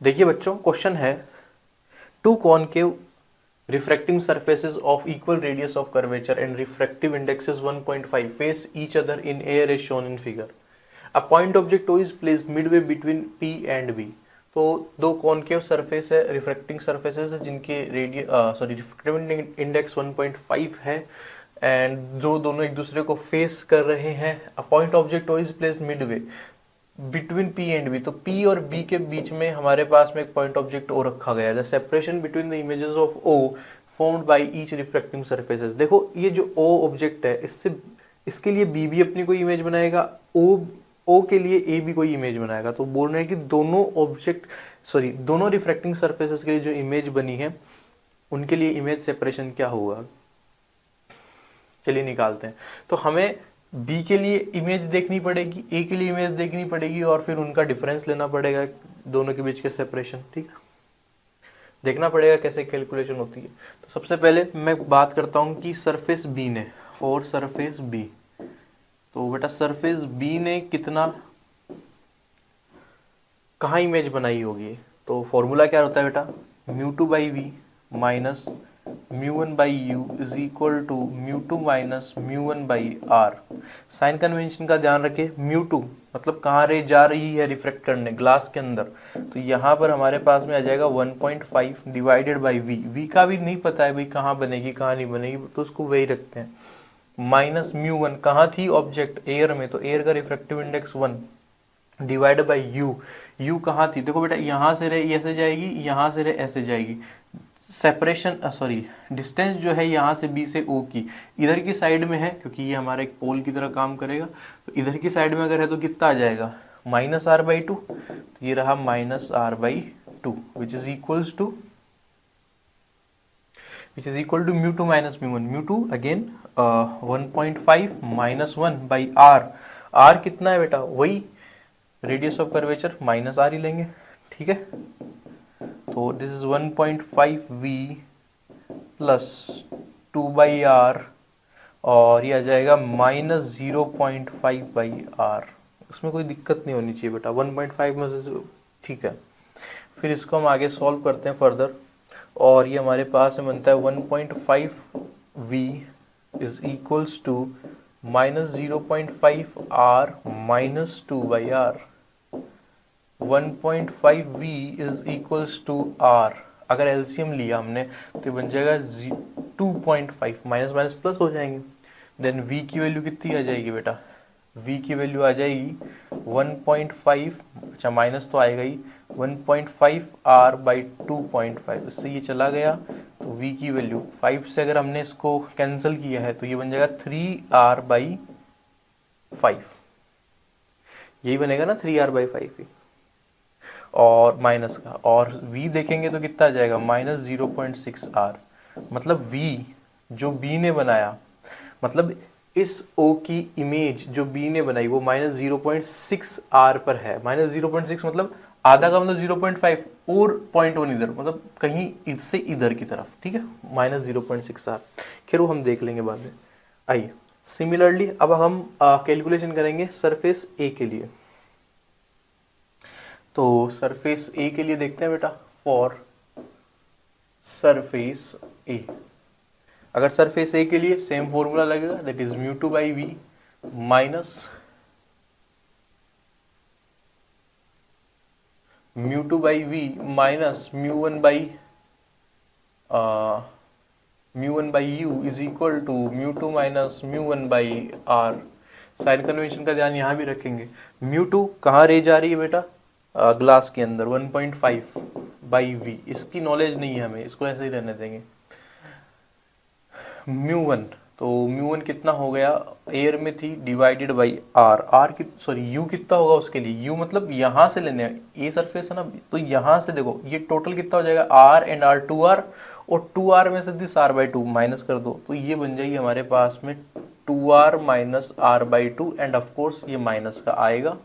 देखिए बच्चों, क्वेश्चन है two concave refracting surfaces of equal radius of curvature and refractive index is 1.5 face each other in air as shown in figure. A point object O is placed midway between P and B. तो दो concave surface है, refracting surfaces है जिनके refractive index 1.5 है and जो दोनों एक दूसरे को फेस कर रहे हैं. A point object O is placed Midway between P and B. तो P और B के बीच में हमारे पास में एक पॉइंट ऑब्जेक्ट O रखा गया है. The separation between the images of O formed by each refracting surfaces. देखो ये जो O ऑब्जेक्ट है, इसके लिए B भी अपनी कोई इमेज बनाएगा, O के लिए A भी कोई इमेज बनाएगा. तो बोल रहे हैं कि दोनों रिफ्रैक्टिंग सरफेसेस के लिए जो इमेज बनी है उनके लिए इमेज सेपरेशन क्या होगा, चलिए निकालते हैं. तो हमें बी के लिए इमेज देखनी पड़ेगी, ए के लिए इमेज देखनी पड़ेगी और फिर उनका डिफरेंस लेना पड़ेगा, दोनों के बीच के सेपरेशन. ठीक है, देखना पड़ेगा कैसे कैलकुलेशन होती है. तो सबसे पहले मैं बात करता हूं कि सरफेस बी ने, फॉर सरफेस बी, तो बेटा सरफेस बी ने कहाँ इमेज बनाई होगी. तो फॉर्मूला क्या होता है बेटा, μ2 by V minus μ1 by U is equal to μ2 minus μ1 by R. Sign convention का ध्यान रखें. μ2 मतलब कहाँ रे जा रही है रिफ्रेक्ट करने, ग्लास के अंदर. तो यहाँ पर हमारे पास में आ जाएगा 1.5 डिवाइडेड बाई वी. वी का भी नहीं पता है भाई कहाँ बनेगी कहाँ नहीं बनेगी, तो उसको वही रखते हैं. माइनस μ1 कहाँ थी ऑब्जेक्ट, एयर में, तो एयर का refractive index 1 divide by you. You कहाँ थी, देखो बेटा यहाँ से रे ऐसे जाएगी, यहाँ से रे ऐसे जाएगी. सेपरेशन डिस्टेंस जो है यहाँ से बी से ओ की इधर की साइड में है, क्योंकि ये हमारा एक पोल की तरह काम करेगा. तो इधर की साइड में अगर है तो कितना आ जाएगा, माइनस आर बाई टू. तो ये रहा minus R by two which is equal to μ2 minus μ1. μ2 again 1.5 minus 1 by R. R कितना है बेटा, वही radius of curvature, minus R ही लेंगे. ठीक है, तो this is 1.5 V plus 2 by R और ये आ जाएगा माइनस 0.5 बाई आर. इसमें कोई दिक्कत नहीं होनी चाहिए बेटा, 1.5 में से ठीक है. फिर इसको हम आगे सॉल्व करते हैं फर्दर और ये हमारे पास में बनता है 1.5 V is equals to minus 0.5 R minus 2 by R. 1.5 v is equals to r. अगर एलसीएम लिया हमने तो बन जाएगा 2.5, माइनस माइनस प्लस हो जाएंगे. देन v की वैल्यू कितनी आ जाएगी बेटा, v की वैल्यू आ जाएगी 1.5, अच्छा माइनस तो आएगा ही, 1.5 r बाई 2.5. इससे ये चला गया तो v की वैल्यू 5 से अगर हमने इसको कैंसिल किया है तो ये बन जाएगा 3r बाई 5. यही बनेगा ना 3r बाई 5 ही. और माइनस का, और v देखेंगे तो कितना आ जाएगा, माइनस 0.6 r. मतलब v जो b ने बनाया, मतलब इस o की इमेज जो b ने बनाई वो माइनस 0.6 r पर है. माइनस 0.6 मतलब आधा का मतलब 0.5 और 0.1 इधर, मतलब कहीं इससे इधर की तरफ. ठीक है, माइनस 0.6 r. खैर वो हम देख लेंगे बाद में. आइए सिमिलरली अब हम कैलकुलेशन करेंगे सरफेस a के लिए. तो सरफेस ए के लिए देखते हैं बेटा, फॉर सरफेस ए. अगर सरफेस ए के लिए सेम फॉर्मूला लगेगा, that is μ2 by V minus μ2 by V minus μ1 by U is equal to μ2 minus μ1 by R. Sign convention का ध्यान यहाँ भी रखेंगे. μ2 कहाँ रे जा रही है बेटा, ग्लास के अंदर, 1.5 बाई वी. इसकी नॉलेज नहीं है हमें, इसको ऐसे ही रहने देंगे. μ1, तो μ1 कितना हो गया, एयर में थी, डिवाइडेड बाई आर यू कितना होगा उसके लिए, यू मतलब यहाँ से लेने, ये सरफेस है ना, तो यहाँ से देखो ये टोटल कितना हो जाएगा, आर एंड आर 2r, और 2r में से दिस r बाई 2 माइनस कर दो तो ये बन जाएगी हमारे पास में 2r minus r by 2. And of course ये माइनस का आएगा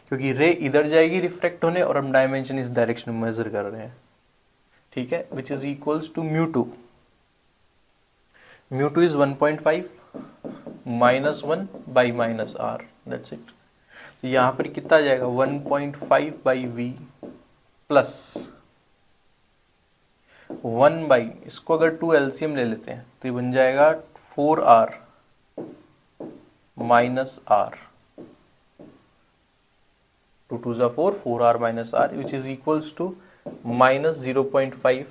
क्योंकि रे इधर जाएगी रिफ्लेक्ट होने और हम डायमेंशन इस डायरेक्शन में मेजर कर रहे हैं. ठीक है, which is equals to μ2. μ2 is 1.5 minus 1 by minus R, that's it. तो यहाँ पर कितना आ जाएगा, 1.5 बाई वी प्लस 1 बाई, इसको अगर 2 एलसीएम ले लेते हैं तो ये बन जाएगा 4r माइनस आर, 2 2 जा 4, 4r minus R which is equals to minus 0.5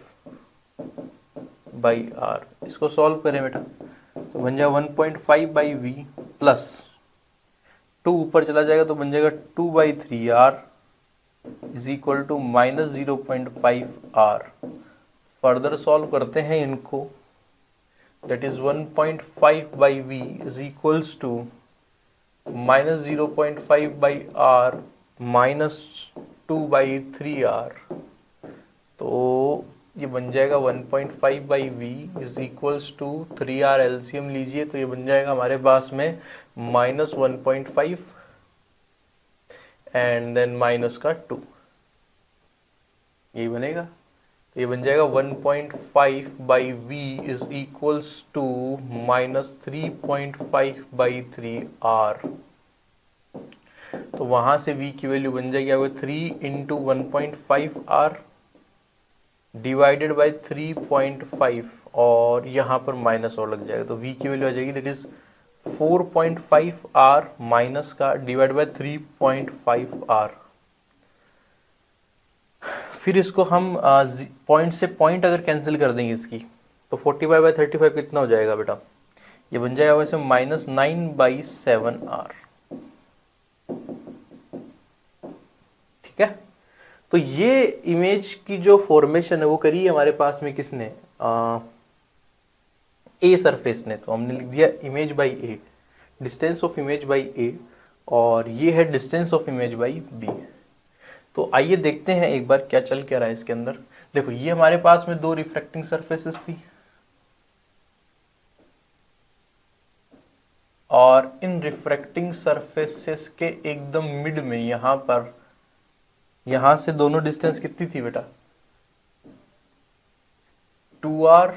by R. इसको सॉल्व करें बेटा तो बन जाएगा 1.5 बाई वी प्लस 2 ऊपर चला जाएगा तो बन जाएगा 2 by 3r is equal to minus 0.5 R. Further solve करते हैं इनको, that is 1.5 by V is equals to minus 0.5 by R minus 2 by 3r, तो ये बन जाएगा 1.5 by V is equals to 3r LCM लीजिए तो ये बन जाएगा हमारे पास में माइनस 1.5 एंड देन माइनस का 2, यही बनेगा। तो ये बन जाएगा 1.5 by V is equals to minus 3.5 by 3r। तो वहां से v की वैल्यू बन जाएगी आपको 3 इंटू 1.5r डिवाइडेड बाई 3.5 और यहाँ पर माइनस और लग जाएगा तो v की वैल्यू आ जाएगी दैट इज 4.5r माइनस का डिवाइड बाई 3.5r। फिर इसको हम पॉइंट से पॉइंट अगर कैंसिल कर देंगे इसकी तो 45 बाई 35 कितना हो जाएगा बेटा, ये बन जाएगा वैसे माइनस 9 बाई 7r। ठीक है, तो ये इमेज की जो फॉर्मेशन है वो करी है हमारे पास में किसने, ए सरफेस ने। तो हमने लिख दिया image by A, distance of image by A, और ये है distance of image by B. तो आइए देखते हैं एक बार क्या चल क्या रहा है इसके अंदर। देखो ये हमारे पास में दो रिफ्रैक्टिंग सरफेसेस थी और इन रिफ्रैक्टिंग सरफेसेस के एकदम मिड में यहां पर, यहां से दोनों डिस्टेंस कितनी थी बेटा, 2r।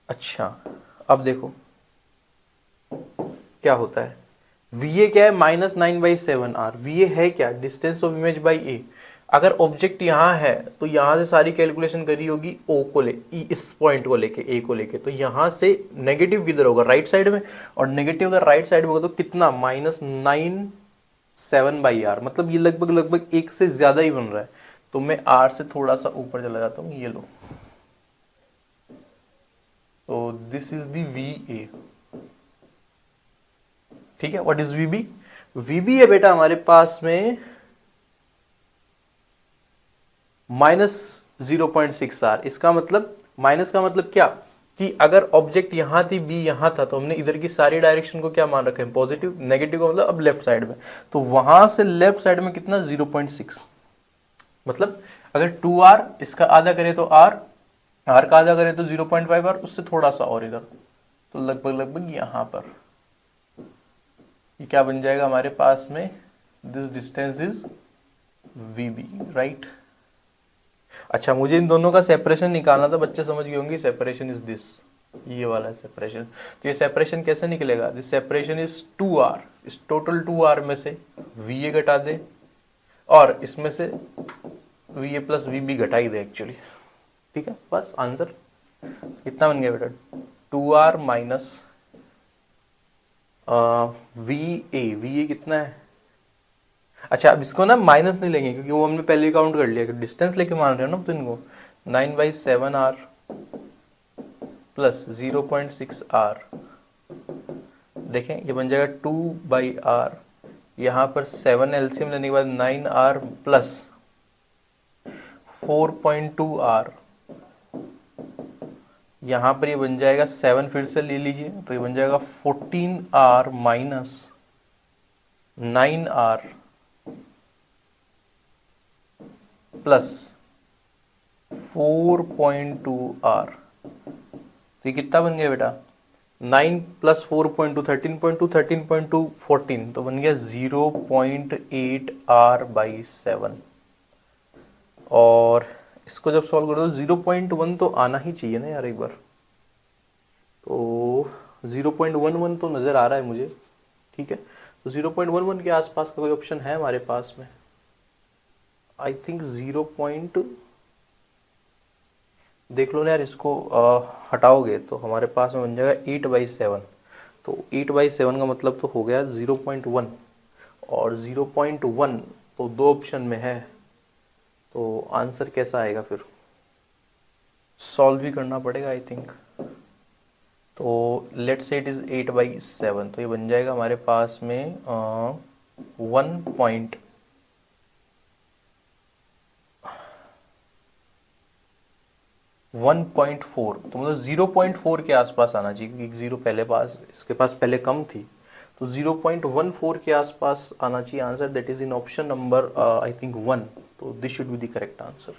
अच्छा अब देखो क्या होता है, VA क्या है माइनस 9/7r, VA है क्या, डिस्टेंस ऑफ इमेज बाई ए। अगर ऑब्जेक्ट यहां है तो यहां से सारी कैलकुलेशन करी होगी O को ले, इस पॉइंट को लेके, A को लेके, तो यहां से नेगेटिव किधर होगा, राइट साइड में, और नेगेटिव अगर राइट साइड में होगा तो कितना, माइनस 9/7r, मतलब ये लगभग लगभग 1 से ज्यादा ही बन रहा है। तो मैं r से थोड़ा सा ऊपर चला जाता हूं, ये लो, तो दिस इज दी VA। ठीक है, व्हाट इज VB, VB है बेटा हमारे पास में माइनस 0.6r। इसका मतलब, माइनस का मतलब क्या, कि अगर ऑब्जेक्ट यहां थी, B यहां था, तो हमने इधर की सारी डायरेक्शन को क्या मान रखे हैं, पॉजिटिव। नेगेटिव का मतलब अब लेफ्ट साइड में, तो वहां से लेफ्ट साइड में कितना, 0.6, मतलब अगर 2r इसका आधा करे तो r का आधा करे तो 0.5r, उससे थोड़ा सा और इधर, तो लगभग लगभग यहां पर ये क्या बन जाएगा हमारे पास में, this distance is VB, right. अच्छा मुझे इन दोनों का सेपरेशन निकालना था, बच्चे समझ गए होंगे, सेपरेशन इज दिस, ये वाला सेपरेशन। तो ये सेपरेशन कैसे निकलेगा, दिस सेपरेशन इज 2r, इस टोटल 2r में से VA घटा दे और इसमें से VA प्लस VB घटा ही दे एक्चुअली। ठीक है, बस आंसर कितना बन गया बेटा, 2r माइनस VA कितना है। अच्छा अब इसको ना माइनस नहीं लेंगे क्योंकि वो हमने पहले काउंट कर लिया, डिस्टेंस लेके मान रहे हो ना तो इनको, 9/7r प्लस 0.6r, देखें ये बन जाएगा 2/r, यहाँ पर 7 एलसीएम लेने के बाद 9r प्लस 4.2r, यहाँ पर ये बन जाएगा 7, फिर से ले लीजिए तो ये बन जाएगा 14r minus 9r plus 4.2r, तो ये कितना बन गया बेटा, 9 प्लस 4.2 13.2 13.2 14, तो बन गया 0.8r/7। और इसको जब सॉल्व करो तो 0.1 तो आना ही चाहिए ना यार एक बार, तो 0.11 तो नजर आ रहा है मुझे। ठीक है, तो 0.11 के आसपास का कोई ऑप्शन है हमारे पास में, आई थिंक 0 पॉइंट, देख लो ना यार, इसको हटाओगे तो हमारे पास में बन जाएगा 8/7। तो 8/7 का मतलब तो हो गया 0.1, और 0.1 तो दो ऑप्शन में है, तो आंसर कैसा आएगा फिर? सॉल्व भी करना पड़ेगा आई थिंक। तो लेट्स से इट इज़ 8/7, तो ये बन जाएगा हमारे पास में 1.4, तो मतलब 0.4 के आसपास आना चाहिए, क्योंकि जीरो पहले पास, इसके पास पहले कम थी, तो 0.14 के आसपास आना चाहिए answer. That is in option number I think 1। तो this should be the correct answer.